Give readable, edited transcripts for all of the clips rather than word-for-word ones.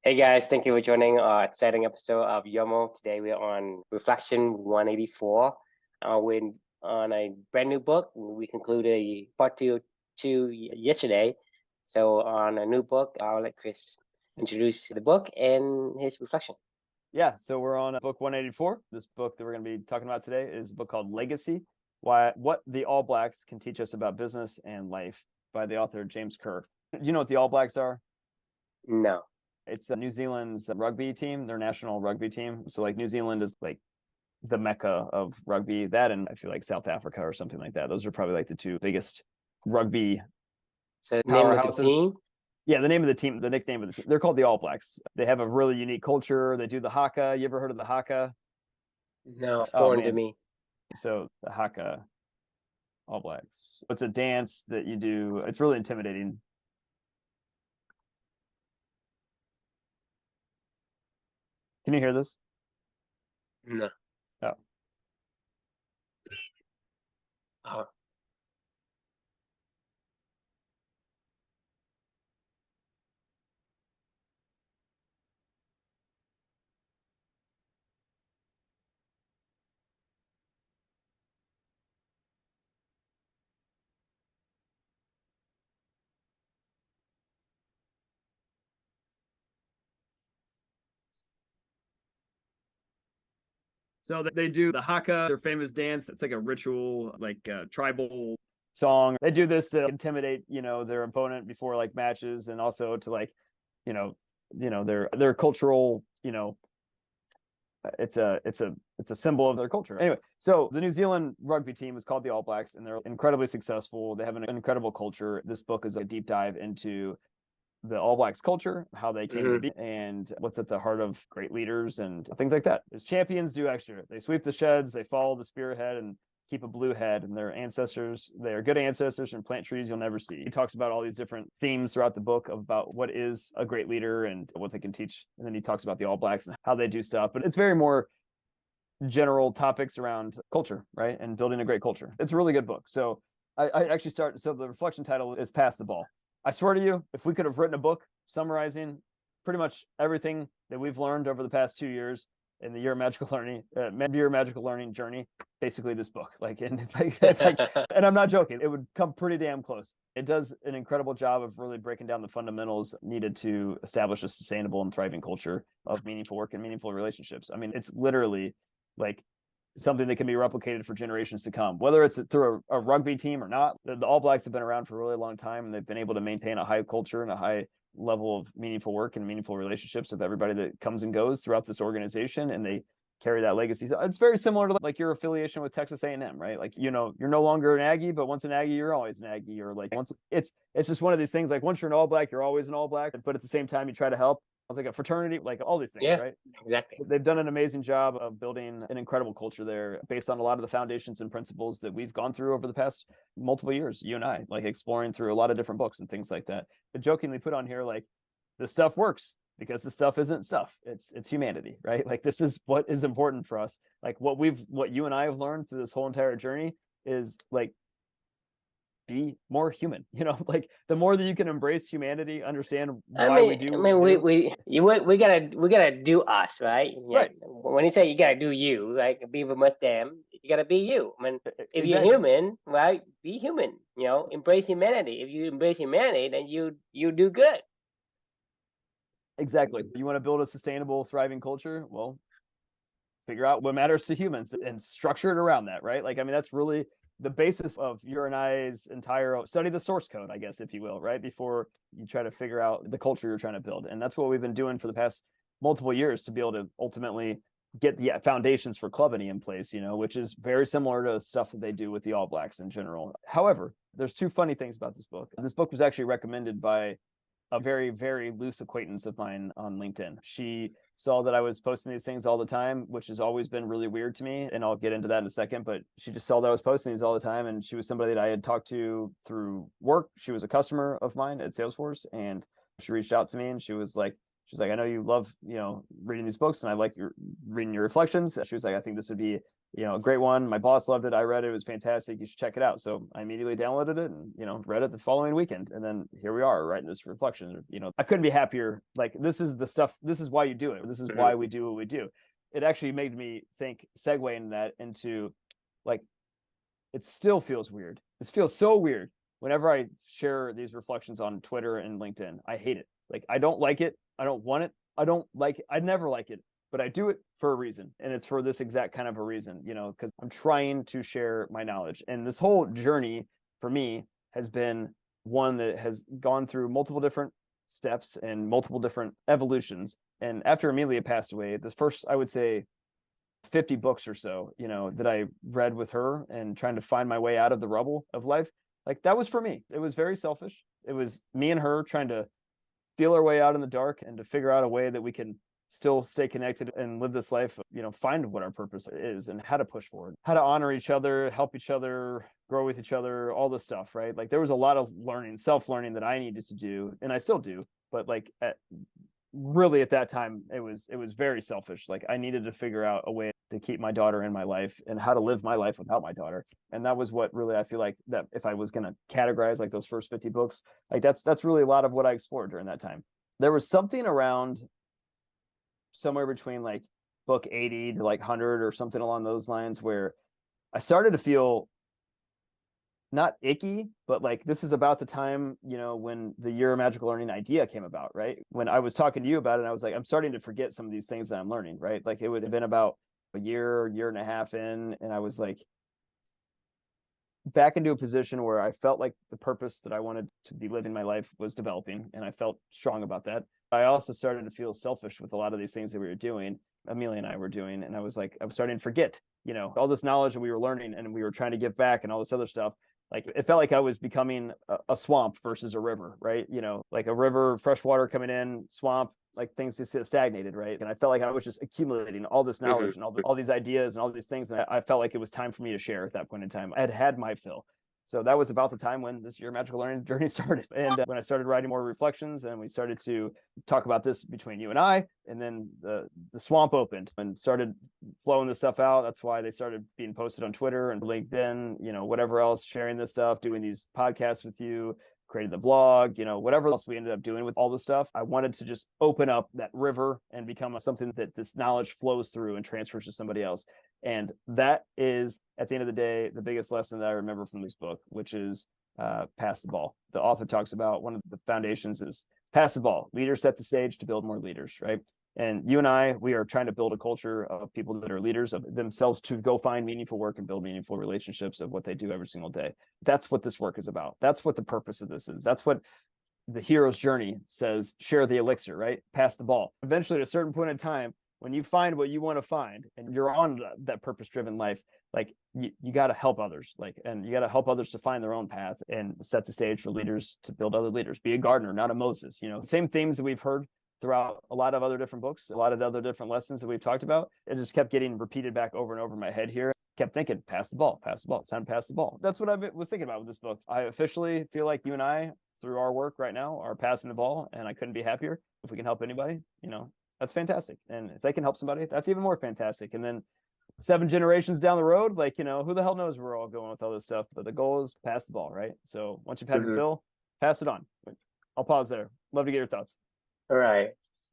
Hey guys, thank you for joining our exciting episode of YOML. Today we're on Reflection 184. We're on a brand new book. We concluded part two yesterday. So on a new book, I'll let Chris introduce the book and his reflection. Yeah, so we're on book 184. This book that we're going to be talking about today is a book called Legacy: What the All Blacks Can Teach Us About Business and Life by the author James Kerr. Do you know what the All Blacks are? No. It's New Zealand's rugby team, their national rugby team. So like New Zealand is like the mecca of rugby. That, and I feel like South Africa or something like that. Those are probably like the two biggest rugby So name of the powerhouses. team? Yeah, the name of the team, the nickname of the team. They're called the All Blacks. They have a really unique culture. They do the haka. You ever heard of the haka? No, Oh foreign to man. me. So the haka All Blacks. It's a dance that you do. It's really intimidating. Can you hear this? No. Oh. Oh. So they do the haka, their famous dance. It's like a ritual, like a tribal song. They do this to intimidate, their opponent before like matches, and also to like, you know, their cultural, it's a symbol of their culture. Anyway, so the New Zealand rugby team is called the All Blacks, and they're incredibly successful. They have an incredible culture. This book is a deep dive into the All Blacks culture, how they came to be, and what's at the heart of great leaders and things like that. As champions do extra. They sweep the sheds, they follow the spearhead, and keep a blue head. And their ancestors, they are good ancestors and plant trees you'll never see. He talks about all these different themes throughout the book about what is a great leader and what they can teach. And then he talks about the All Blacks and how they do stuff. But it's very more general topics around culture, right? And building a great culture. It's a really good book. So I actually start. So the reflection title is Pass the Ball. I swear to you, if we could have written a book summarizing pretty much everything that we've learned over the past 2 years in the year of magical learning journey, basically this book, and I'm not joking, it would come pretty damn close. It does an incredible job of really breaking down the fundamentals needed to establish a sustainable and thriving culture of meaningful work and meaningful relationships. I mean, it's literally like something that can be replicated for generations to come, whether it's through a rugby team or not. The All Blacks have been around for a really long time, and they've been able to maintain a high culture and a high level of meaningful work and meaningful relationships with everybody that comes and goes throughout this organization, and they carry that legacy. So it's very similar to like your affiliation with Texas A&M, right? Like, you're no longer an Aggie, but once an Aggie, you're always an Aggie. Or like once it's just one of these things, like once you're an All Black, you're always an All Black, but at the same time, you try to help. I was like a fraternity, like all these things, Yeah, right? exactly. They've done an amazing job of building an incredible culture there based on a lot of the foundations and principles that we've gone through over the past multiple years, you and I, like exploring through a lot of different books and things like that. But jokingly put on here, like, this stuff works because the stuff isn't stuff. It's humanity, right? Like, this is what is important for us. Like what you and I have learned through this whole entire journey is like, be more human. Like the more that you can embrace humanity, understand why we do I what we mean, do. we gotta do us, right? Yeah. Right. When you say you gotta do you, like be with them, you gotta be you. I mean, if you're Exactly. human, right, be human. Embrace humanity. If you embrace humanity, then you do good. Exactly. You want to build a sustainable, thriving culture? Well, figure out what matters to humans and structure it around that, right? Like, I mean, that's really the basis of your and I's entire study the source code, I guess, if you will, right? Before you try to figure out the culture you're trying to build. And that's what we've been doing for the past multiple years to be able to ultimately get the foundations for Clubany in place, which is very similar to stuff that they do with the All Blacks in general. However, there's two funny things about this book. This book was actually recommended by a very, very loose acquaintance of mine on LinkedIn. She saw that I was posting these things all the time, which has always been really weird to me. And I'll get into that in a second. But she just saw that I was posting these all the time. And she was somebody that I had talked to through work. She was a customer of mine at Salesforce. And she reached out to me and she was like, I know you love, reading these books and I like reading your reflections. She was like, I think this would be a great one. My boss loved it. I read it. It was fantastic. You should check it out. So I immediately downloaded it and, read it the following weekend. And then here we are writing this reflection. I couldn't be happier. Like, this is the stuff. This is why you do it. This is why we do what we do. It actually made me think, segueing that into, like, it still feels weird. It feels so weird whenever I share these reflections on Twitter and LinkedIn. I hate it. Like, I don't like it. I don't want it. I don't like it. I never like it. But I do it for a reason. And it's for this exact kind of a reason, because I'm trying to share my knowledge. And this whole journey for me has been one that has gone through multiple different steps and multiple different evolutions. And after Amelia passed away, the first, I would say, 50 books or so, that I read with her and trying to find my way out of the rubble of life, like, that was for me. It was very selfish. It was me and her trying to feel our way out in the dark and to figure out a way that we can still stay connected and live this life, find what our purpose is and how to push forward, how to honor each other, help each other, grow with each other, all this stuff, right? Like, there was a lot of learning, self-learning that I needed to do, and I still do, but like, really at that time, it was very selfish. Like, I needed to figure out a way to keep my daughter in my life and how to live my life without my daughter. And that was what really, I feel like, that if I was going to categorize like those first 50 books, like that's really a lot of what I explored during that time. There was something around somewhere between like book 80 to like 100 or something along those lines where I started to feel not icky, but like, this is about the time, when the Year of Magical Learning idea came about, right? When I was talking to you about it, I was like, I'm starting to forget some of these things that I'm learning, right? Like, it would have been about a year and a half in, and I was like back into a position where I felt like the purpose that I wanted to be living my life was developing, and I felt strong about that. I also started to feel selfish with a lot of these things that we were doing, Amelia and I were doing, and I was starting to forget, all this knowledge that we were learning and we were trying to give back and all this other stuff. Like, it felt like I was becoming a swamp versus a river, right? Like a river, fresh water coming in, swamp, like things just get stagnated, right? And I felt like I was just accumulating all this knowledge and all these ideas and all these things. And I felt like it was time for me to share at that point in time. I had my fill. So that was about the time when this Year of Magical Learning journey started. And when I started writing more reflections and we started to talk about this between you and I, and then the swamp opened and started flowing this stuff out. That's why they started being posted on Twitter and LinkedIn, whatever else, sharing this stuff, doing these podcasts with you, created the blog, whatever else we ended up doing with all this stuff. I wanted to just open up that river and become something that this knowledge flows through and transfers to somebody else. And that is, at the end of the day, the biggest lesson that I remember from this book, which is pass the ball. The author talks about one of the foundations is pass the ball. Leaders set the stage to build more leaders, right? And you and I, we are trying to build a culture of people that are leaders of themselves to go find meaningful work and build meaningful relationships of what they do every single day. That's what this work is about. That's what the purpose of this is. That's what the hero's journey says, share the elixir, right? Pass the ball. Eventually, at a certain point in time, when you find what you want to find and you're on that purpose-driven life, like, you got to help others, and you got to help others to find their own path and set the stage for leaders to build other leaders. Be a gardener, not a Moses. Same themes that we've heard throughout a lot of other different books, a lot of the other different lessons that we've talked about. It just kept getting repeated back over and over in my head here. Kept thinking, pass the ball. It's time to pass the ball. That's what I was thinking about with this book. I officially feel like you and I, through our work right now, are passing the ball, and I couldn't be happier. If we can help anybody, that's fantastic. And if they can help somebody, that's even more fantastic. And then 7 generations down the road, who the hell knows where we're all going with all this stuff, but the goal is pass the ball, right? So once you've had your fill, pass it on. I'll pause there. Love to get your thoughts. All right.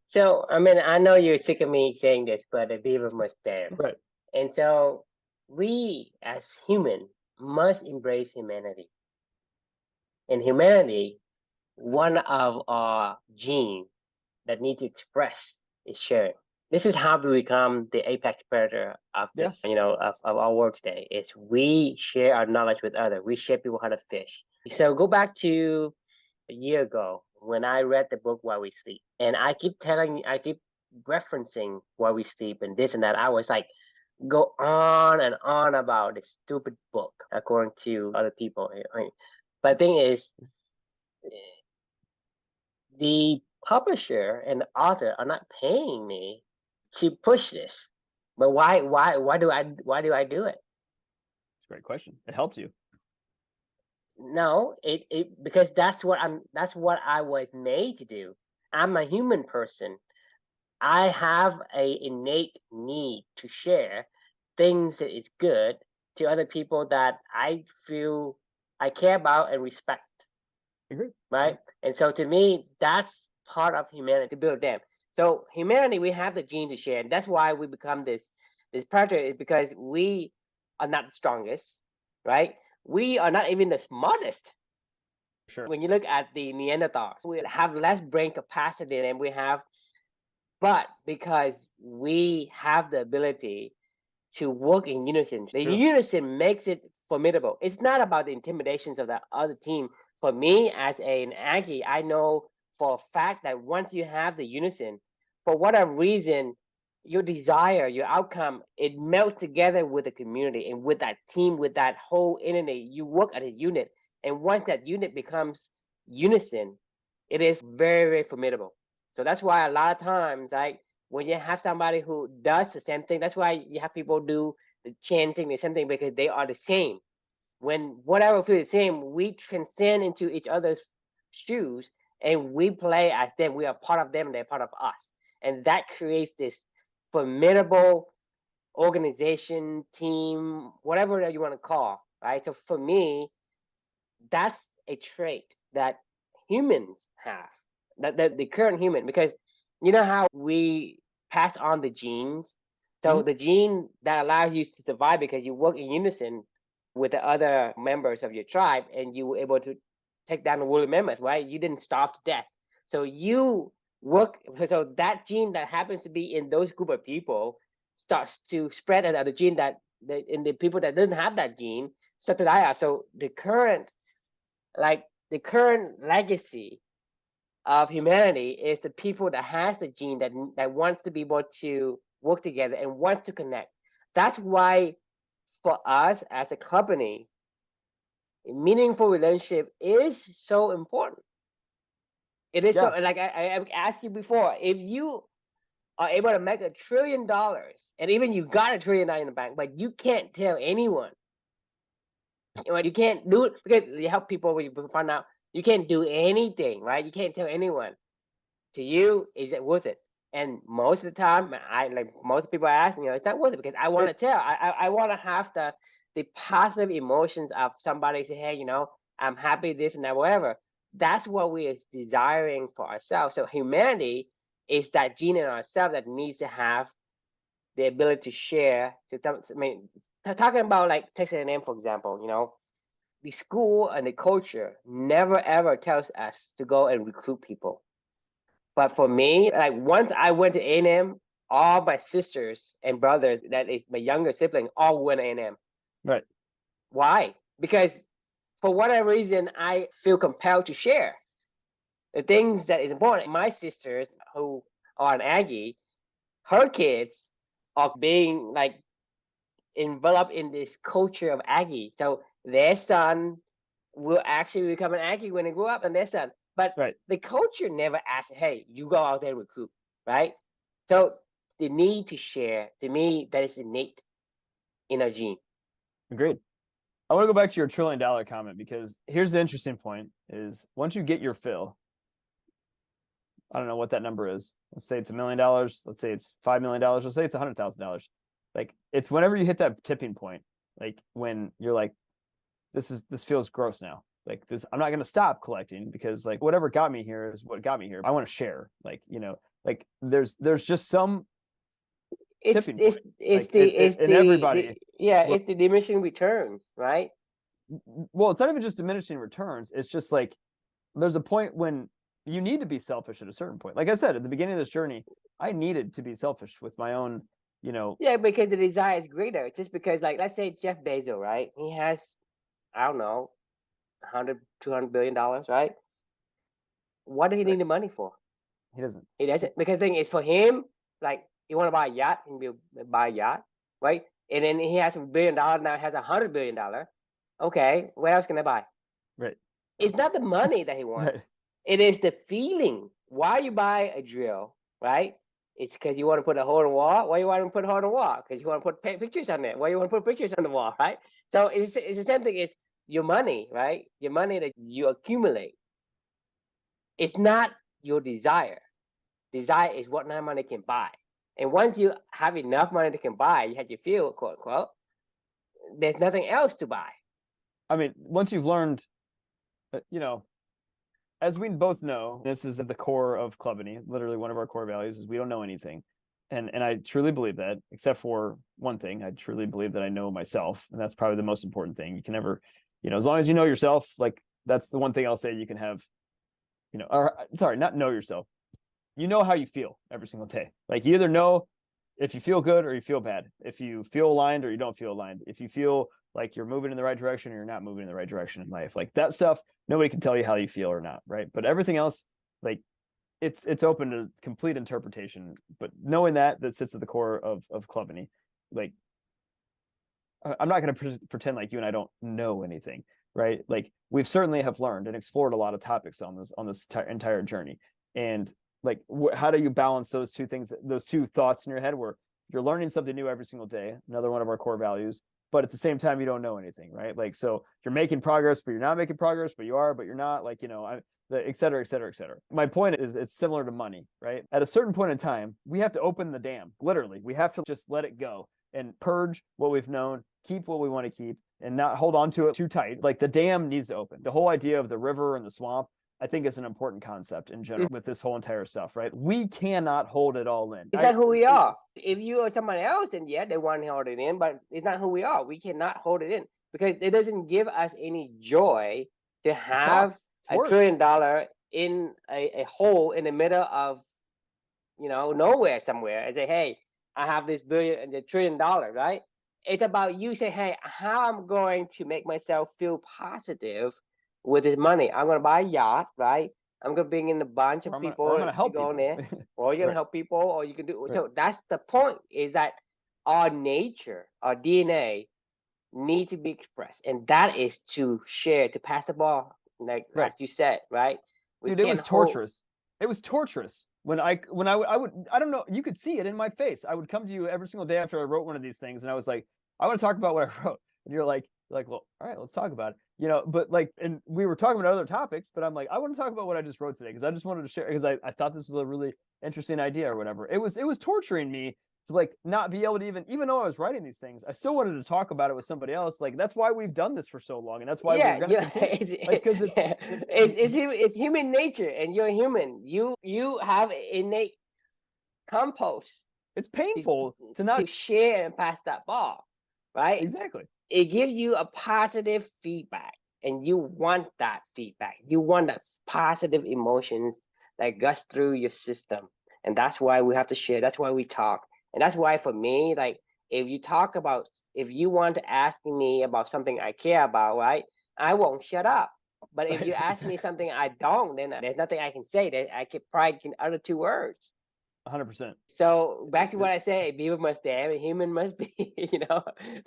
So, I mean, I know you're sick of me saying this, but the beaver must dam. Right. And so we as human must embrace humanity. In humanity, one of our genes that need to express is sharing. This is how we become the apex predator of this, of our world today. Is we share our knowledge with others. We share people how to fish. So go back to a year ago when I read the book While We Sleep, and I keep referencing While We Sleep and this and that. I was like, go on and on about this stupid book, according to other people. But the thing is, the publisher and the author are not paying me to push this. But why do I do it? It's a great question. It helped you. No, it because that's what I was made to do. I'm a human person. I have a innate need to share, things that is good to other people that I feel I care about and respect, Agree. right? And so to me, that's part of humanity, to build them. So humanity, we have the gene to share, and that's why we become this predator, is because we are not the strongest, right? We are not even the smartest. Sure. When you look at the Neanderthals, we have less brain capacity than we have, but because we have the ability to work in unison, the unison makes it formidable. It's not about the intimidations of the other team. For me, as an Aggie, I know for a fact that once you have the unison, for whatever reason, your desire, your outcome, it melts together with the community and with that team, with that whole entity. You work as a unit. And once that unit becomes unison, it is very, very formidable. So that's why a lot of times, like when you have somebody who does the same thing, that's why you have people do the chanting, the same thing, because they are the same. When whatever feels the same, we transcend into each other's shoes and we play as them. We are part of them and they're part of us. And that creates this formidable organization, team, whatever that you want to call, right? So for me, that's a trait that humans have, that the current human, because you know how we pass on the genes. So the gene that allows you to survive because you work in unison with the other members of your tribe and you were able to take down the woolly mammoth, right? You didn't starve to death. So you work, so that gene that happens to be in those group of people starts to spread, and the gene that in the people that didn't have that gene start to die out. So the current legacy of humanity is the people that has the gene that wants to be able to work together and wants to connect. That's why for us as a company, meaningful relationship is so important. It is so, like I asked you before, if you are able to make $1 trillion, and even you got $1 trillion in the bank, but you can't tell anyone, you can't do it because you help people when you find out you can't do anything, right? You can't tell anyone. To you, is it worth it? And most of the time, most people ask me, it's not worth it because I want to tell. I want to have the positive emotions of somebody say, hey, I'm happy this and that, whatever. That's what we are desiring for ourselves. So humanity is that gene in ourselves that needs to have the ability to share. Talking about like Texas A&M, for example, the school and the culture never ever tells us to go and recruit people. But for me, like once I went to A&M, all my sisters and brothers, that is my younger sibling, all went to A&M. Right. Why? Because for whatever reason, I feel compelled to share the things that is important. My sisters who are an Aggie, her kids are being like enveloped in this culture of Aggie. So their son will actually become an Aggie when they grow up, and their son. But the culture never asks, hey, you go out there and recruit, right? So the need to share, to me, that is innate in our gene. Agreed. I want to go back to your $1 trillion comment because here's the interesting point is once you get your fill, I don't know what that number is. Let's say it's $1 million. Let's say it's $5 million. Let's say it's $100,000. Like it's whenever you hit that tipping point, like when you're like, this feels gross now. Like this, I'm not going to stop collecting because like whatever got me here is what got me here. I want to share. Like, like there's just some tipping point. It's the diminishing returns, right? Well, it's not even just diminishing returns. It's just like there's a point when you need to be selfish at a certain point. Like I said, at the beginning of this journey, I needed to be selfish with my own, Yeah, because the desire is greater. Just because, like, let's say Jeff Bezos, right? He has, I don't know, 100, $200 billion, right? What does he need the money for? He doesn't. He doesn't. Because the thing is, for him, like, you want to buy a yacht, he can buy a yacht, right? And then he has $1 billion now, has $100 billion. Okay, what else can I buy? Right. It's not the money that he wants. Right. It is the feeling. Why you buy a drill, right? It's because you want to put a hole in the wall. Why you want to put a hole in the wall? Because you want to put pictures on there. Why you want to put pictures on the wall, right? So it's the same thing. It's your money, right? Your money that you accumulate. It's not your desire. Desire is what that money can buy. And once you have enough money to can buy, you have your fill, quote unquote, there's nothing else to buy. I mean, once you've learned, as we both know, this is at the core of Clubany. Literally, one of our core values is we don't know anything. And I truly believe that, except for one thing. I truly believe that I know myself. And that's probably the most important thing. You can never, as long as you know yourself, like that's the one thing I'll say you can have, or sorry, not know yourself. You know how you feel every single day. Like you either know if you feel good or you feel bad, if you feel aligned or you don't feel aligned, if you feel like you're moving in the right direction or you're not moving in the right direction in life. Like that stuff, nobody can tell you how you feel or not, right? But everything else, like it's open to complete interpretation. But knowing that sits at the core of Clubany. Like I'm not going to pretend like you and I don't know anything, right? Like we've certainly have learned and explored a lot of topics on this entire journey. And like how do you balance those two things, those two thoughts in your head where you're learning something new every single day, another one of our core values, but at the same time you don't know anything, right? Like so you're making progress but you're not making progress, but you are, but you're not, like et cetera, et cetera, et cetera. My point is it's similar to money, right? At a certain point in time we have to open the dam. Literally, we have to just let it go and purge what we've known, keep what we want to keep, and not hold on to it too tight. Like the dam needs to open. The whole idea of the river and the swamp, I think, is an important concept in general with this whole entire stuff, right? We cannot hold it all in. It's not who we are. If you are somebody else, then yeah, they want to hold it in, but it's not who we are. We cannot hold it in because it doesn't give us any joy to have $1 trillion in a hole in the middle of nowhere somewhere and say, hey, I have this $1 trillion, right? It's about you say, hey, how I'm going to make myself feel positive with this money. I'm going to buy a yacht, right? I'm going to bring in a bunch of people to go in there, or you're going to help people, or you can do. Right. So that's the point, is that our nature, our DNA need to be expressed. And that is to share, to pass the ball, like you said, right? Dude, it was torturous. It was torturous. When I would, I don't know, you could see it in my face. I would come to you every single day after I wrote one of these things, and I was like, I want to talk about what I wrote. And you're like, well, all right, let's talk about it. But like, and we were talking about other topics, but I'm like, I want to talk about what I just wrote today because I just wanted to share, because I thought this was a really interesting idea or whatever. It was torturing me to like not be able to even though I was writing these things, I still wanted to talk about it with somebody else. Like that's why we've done this for so long, and that's why we're going to continue. Because it's human nature, and you're human. You have innate compost. It's painful to not share and pass that ball, right? Exactly. It gives you a positive feedback, and you want that feedback. You want that positive emotions that gush through your system, and that's why we have to share. That's why we talk. And that's why for me, like if you want to ask me about something I care about, right, I won't shut up. But if you ask me something I don't, then there's nothing I can say that I could probably can utter 2 words. 100%. So back to what I said, people must stand, and human must be,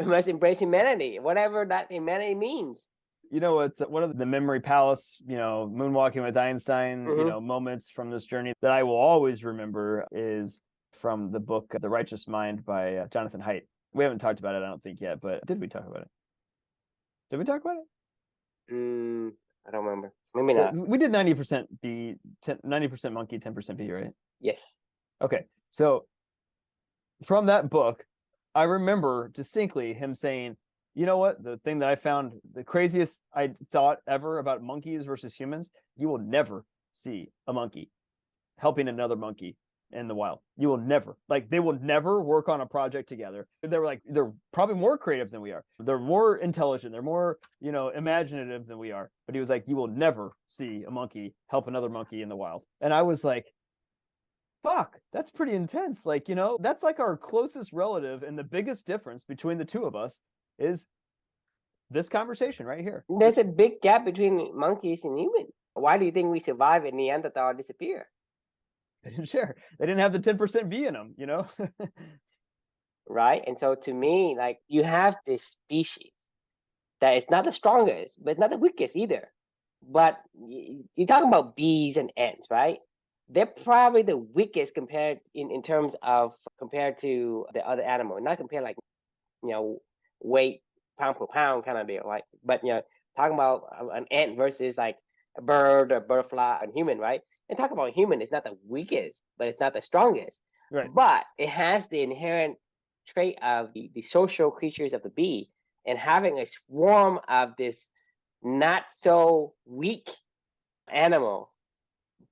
must embrace humanity, whatever that humanity means. It's one of the memory palace, moonwalking with Einstein, moments from this journey that I will always remember is from the book The Righteous Mind by Jonathan Haidt. We haven't talked about it, I don't think, yet, but did we talk about it? Did we talk about it? I don't remember. Maybe not. We did 90% B, 90% monkey, 10% bee, right? Yes. Okay. So from that book, I remember distinctly him saying, you know what? The thing that I found the craziest I thought ever about monkeys versus humans, you will never see a monkey helping another monkey in the wild. You will never, they will never work on a project together. They're probably more creative than we are. They're more intelligent. They're more, imaginative than we are. But he was like, you will never see a monkey help another monkey in the wild. And I was like, fuck, that's pretty intense. That's like our closest relative, and the biggest difference between the two of us is this conversation right here. There's a big gap between monkeys and humans. Why do you think we survive and Neanderthal disappear? They didn't share. They didn't have the 10% B in them, Right? And so to me, you have this species that is not the strongest, but not the weakest either. But you're talking about bees and ants, right? They're probably the weakest compared in terms of compared to the other animal. Not compared weight pound per pound kind of deal, right? But talking about an ant versus a bird or butterfly and human, right? And talk about human, it's not the weakest, but it's not the strongest. Right. But it has the inherent trait of the social creatures of the bee, and having a swarm of this not so weak animal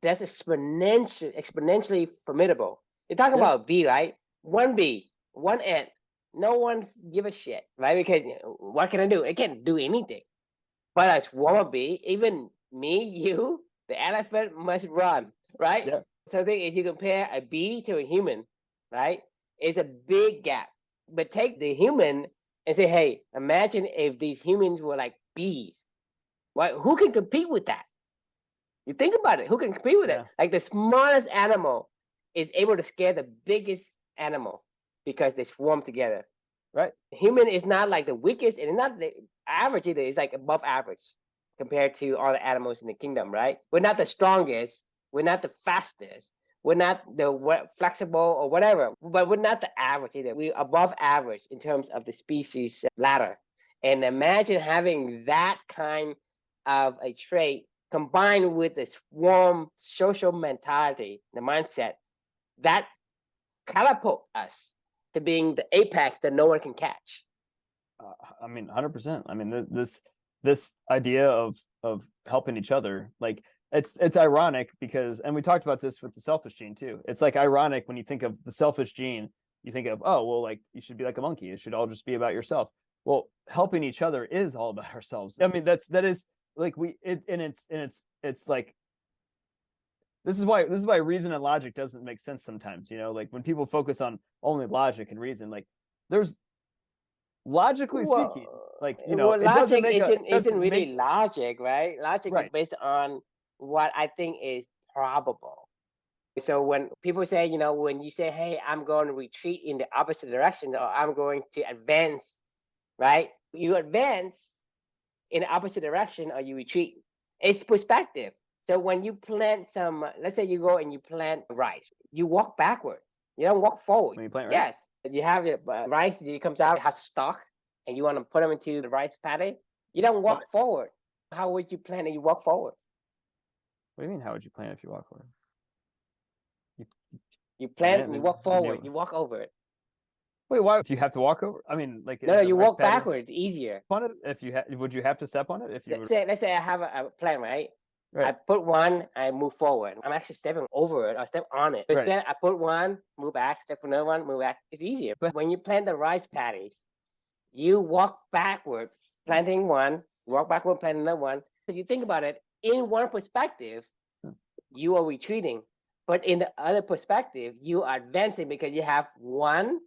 that's exponentially formidable. You're talking Yeah. about a bee, right? One bee, one ant. No one give a shit, right? Because what can I do? It can't do anything. But a swarm of bee, even me, you, the elephant must run, right? Yeah. So I think if you compare a bee to a human, right, it's a big gap. But take the human and say, hey, imagine if these humans were like bees. Right? Who can compete with that? You think about it. Who can compete with it? Yeah. Like the smallest animal is able to scare the biggest animal because they swarm together. Right. Human is not like the weakest, and it's not the average either. It's like above average compared to all the animals in the kingdom, right? We're not the strongest. We're not the fastest. We're not the flexible or whatever, but we're not the average either. We're above average in terms of the species ladder. And imagine having that kind of a trait combined with the swarm social mentality, the mindset that catapult us to being the apex that no one can catch. I mean, 100%. I mean, this idea of helping each other, like it's ironic because, and we talked about this with the selfish gene too. It's like ironic when you think of the selfish gene, you think of, oh, well, like you should be like a monkey. It should all just be about yourself. Well, helping each other is all about ourselves. I mean, that is like it's like this is why reason and logic doesn't make sense sometimes. Like when people focus on only logic and reason, like there's logically speaking, like it doesn't logic make isn't really logic, right? Logic is right. based on what I think is probable. So when people say, when you say, hey, I'm going to retreat in the opposite direction, or I'm going to advance, right? You advance in the opposite direction or you retreat. It's perspective. So when you plant some, let's say you go and you plant rice, you walk backward. You don't walk forward. When you plant rice? Yes, you have your rice that comes out, it has stalk, and you want to put them into the rice paddy. You don't walk forward. How would you plant it? You walk forward. What do you mean? How would you plant if you walk forward? You plant and you walk forward. You walk over it. Wait, why do you have to walk over? I mean, like no, you walk backwards. Easier. On it, if you would you have to step on it if you? Let's say I have a plant, right? I put one, I move forward. I'm actually stepping over it or step on it. Instead, I put one, move back, step another one, move back. It's easier. But when you plant the rice paddies, you walk backward, planting one, walk backward, planting another one. So you think about it, in one perspective, you are retreating. But in the other perspective, you are advancing because you have one,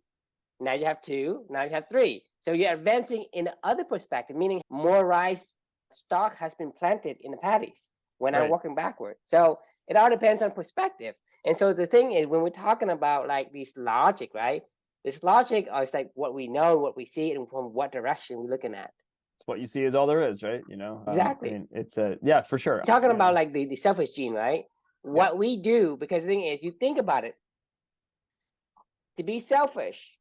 now you have two, now you have three. So you're advancing in the other perspective, meaning more rice stock has been planted in the paddies when I'm walking backward. So it all depends on perspective. And so the thing is, when we're talking about like this logic, right? This logic is like what we know, what we see, and from what direction we're looking at. It's what you see is all there is, right? Exactly. I mean, it's yeah, for sure. Talking about like the selfish gene, right? What we do, because the thing is, you think about it, to be selfish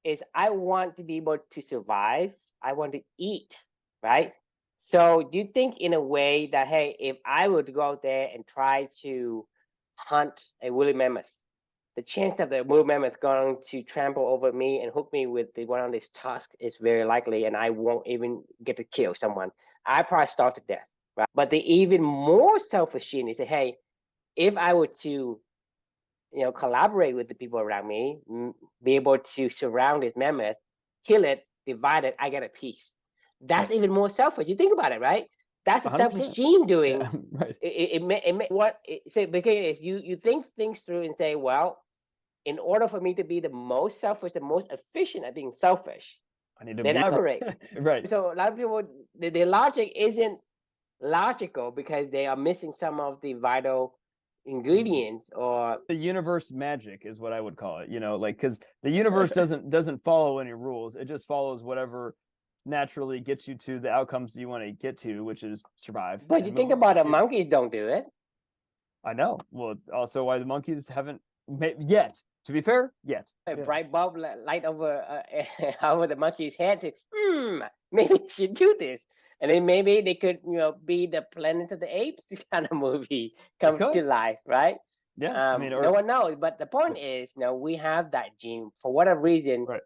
is I want to be able to survive. I want to eat, right? So do you think in a way that, hey, if I were to go out there and try to hunt a woolly mammoth, the chance of the woolly mammoth going to trample over me and hook me with one of these tusks is very likely, and I won't even get to kill someone. I probably starve to death, right? But the even more selfish gene is, hey, if I were to collaborate with the people around me, be able to surround this mammoth, kill it, divide it, I get a piece. That's even more selfish. You think about it, right? That's a 100%. Selfish gene doing. Yeah, right. Because you think things through and say, well, in order for me to be the most selfish, the most efficient at being selfish, I need to collaborate. Right. So a lot of people, their logic isn't logical because they are missing some of the vital ingredients, or the universe magic is what I would call it, like, because the universe doesn't follow any rules. It just follows whatever naturally gets you to the outcomes you want to get to, which is survive. But you think about it, monkeys don't do it. I know. Well, also why the monkeys haven't yet. To be fair, yet. A bright bulb light over over the monkey's head. Say, maybe we should do this. And then maybe they could, be the Planets of the Apes kind of movie come to life, right? Yeah, I mean, No one knows. But the point is, we have that gene for whatever reason. right.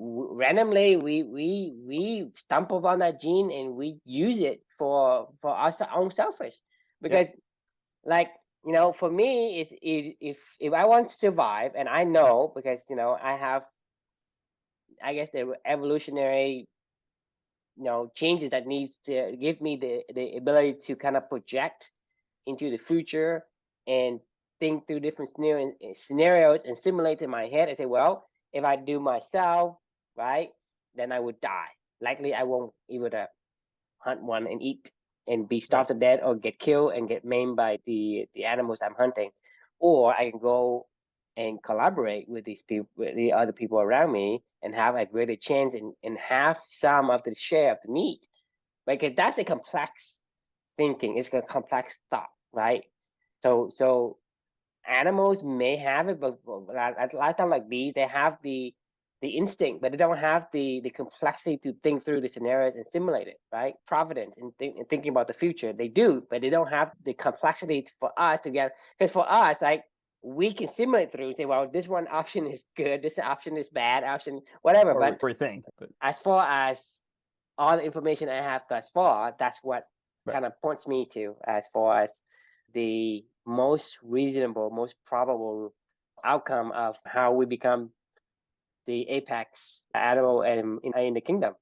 Randomly, we stumble on that gene and we use it for our own selfish. Because, like, for me, is if I want to survive, and I know because I have, I guess, the evolutionary changes that needs to give me the ability to kind of project into the future and think through different scenarios and simulate in my head and say, well, if I do myself, right, then I would die. Likely I won't able to hunt one and eat and be starved to death or get killed and get maimed by the animals I'm hunting. Or I can go and collaborate with these people, with the other people around me, and have a greater chance and have some of the share of the meat. Because that's a complex thinking. It's a complex thought, right? So animals may have it, but a lot of time, like bees, they have the instinct, but they don't have the complexity to think through the scenarios and simulate it, right? Providence and thinking about the future, they do, but they don't have the complexity for us to get. Because for us, like, we can simulate through and say, well, this one option is good, this option is bad, option whatever. Or But rethink. as far as all the information I have thus far, that's what kind of points me to as far as the most reasonable, most probable outcome of how we become the apex animal in the kingdom.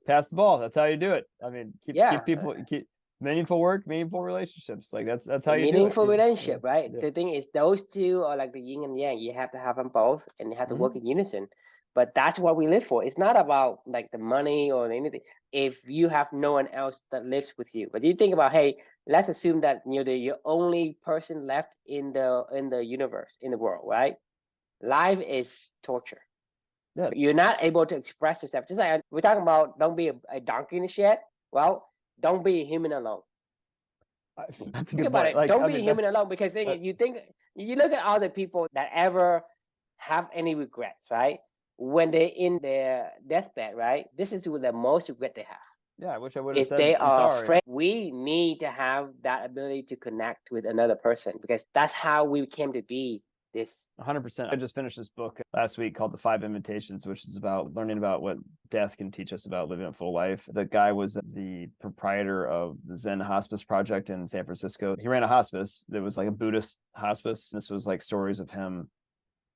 Pass the ball. That's how you do it. I mean, keep people, keep meaningful work, meaningful relationships. Like that's how you do it. Meaningful relationship, right? The thing is, those two are like the yin and yang. You have to have them both, and you have to work in unison. But that's what we live for. It's not about like the money or anything. If you have no one else that lives with you, but you think about, hey, let's assume that you're the only person left in the universe, in the world, right? Life is torture. Yeah. You're not able to express yourself. Just like we're talking about, don't be a donkey in the shed. Well, don't be a human alone. That's a Think good about point. it. Like, Don't be human alone, because you look at all the people that ever have any regrets, right? When they're in their deathbed, right? This is the most regret they have. Yeah, I wish I would have If said they I'm are sorry. afraid, we need to have that ability to connect with another person, because that's how we came to be. This 100%. I just finished this book last week called The 5 Invitations, which is about learning about what death can teach us about living a full life. The guy was the proprietor of the Zen Hospice Project in San Francisco. He ran a hospice. It was like a Buddhist hospice. This was like stories of him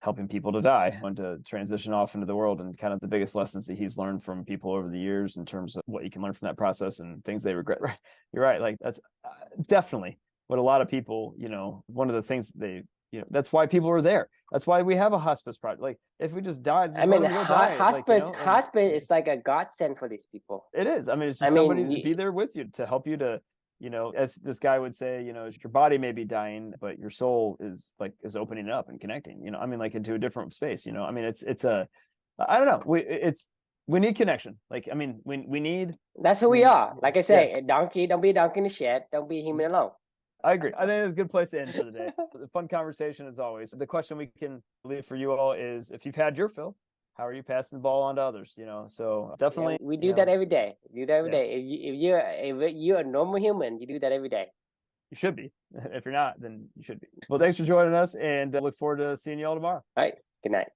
helping people to die and to transition off into the world, and kind of the biggest lessons that he's learned from people over the years in terms of what you can learn from that process and things they regret. Right. You're right. Like that's definitely what a lot of people, one of the things that's why people are there. That's why we have a hospice project. Like if we just died, I mean, hospice is like a godsend for these people. It is. I mean, it's just somebody to be there with you, to help you to, as this guy would say, your body may be dying, but your soul is opening up and connecting, I mean, like into a different space, I mean, I don't know. We need connection. Like, I mean, we need. That's who we are. Like I say, a donkey, don't be a donkey in the shed. Don't be a human alone. I agree. I think it's a good place to end for the day. A fun conversation as always. The question we can leave for you all is, if you've had your fill, how are you passing the ball on to others? So definitely. We do that every day. If you're a normal human, you do that every day. You should be. If you're not, then you should be. Well, thanks for joining us, and look forward to seeing you all tomorrow. All right. Good night.